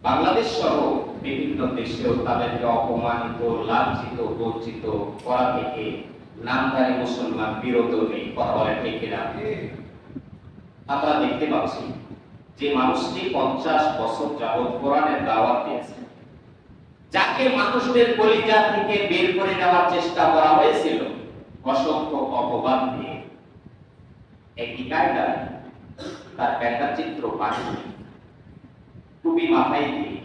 বাংলাদেশ সহ বিভিন্ন দেশেও তাদেরকে অপমানিত, লাঞ্ছিত, বঞ্চিত করা থেকে নামধারী মুসলমান বিরত নেই। কথা বলে ঠিক কিনা? আমরা দেখতে পাচ্ছি যে মানুষটি 50 বছর যাবৎ কোরআনের দাওয়াত দিয়েছে, যাকে মানুষদের কলিজা থেকে বের করে দেওয়ার চেষ্টা করা হয়েছিল অসংখ্য অপবাদ দিয়ে, একই কায়দায় তার একটা চিত্র বানিয়ে টুপি মাথায় দিয়ে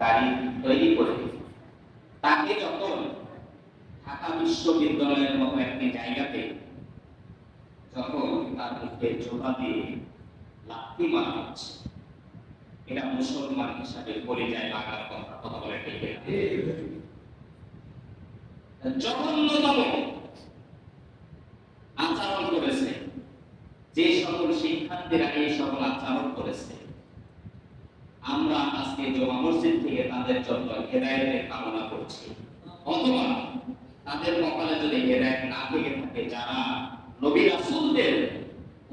গাড়ি তৈরি করে তাকে যখন ঢাকা বিশ্ববিদ্যালয়ের মতো একটি জায়গাতে যখন তার মুখে জোড়া দিয়ে লাথি মারা হচ্ছে, এটা মুসলমান হিসাবে কলিজায় লাগার কথা। কথা বলে ঠিক জঘন্যতম আচরণ করেছে। যে সকল শিক্ষার্থীরা এই সকল আচরণ করেছে, আমরা আজকে জমা মসজিদ থেকে তাদের জন্য হেদায়েতের কামনা করছি। অথবা তাদের কপালে যদি হেদায়েত না থেকে থাকে, যারা নবী রাসূলদের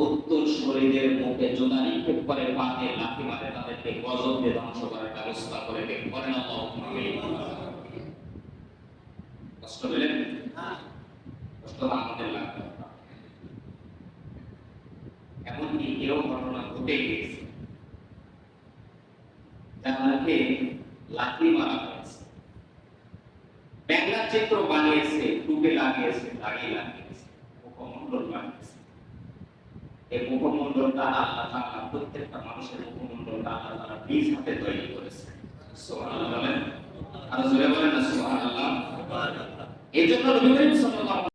উত্তর শরীরের মুখে জোতা নিক্ষেপ করে, পাতে লাথি মারে, তাদেরকে গজব দিয়ে ধ্বংস করার ব্যবস্থা করে দেন। করেন আল্লাহুম্মা আমিন। কষ্ট পেলেন? কষ্ট আমাদের লাগবে। এমনকি কেউ ঘটনা ঘটে গিয়েছে যাদেরকে লাথি মারা হয়েছে, ব্যাংলার চিত্র বানিয়েছে, টুপি লাগিয়েছে, দাড়ি লাগিয়েছে, মুখমণ্ডল বানিয়েছে। এই মুখমণ্ডলটা আল্লাহ তাআলা প্রত্যেকটা মানুষের মুখমণ্ডলটা আল্লাহ তাআলা নিজ হাতে তৈরি করেছে। সুবহানাল্লাহ বলেন, আর জোরে বলেন না সুবহানাল্লাহ। এই জন্য নবী করিম সাল্লাল্লাহু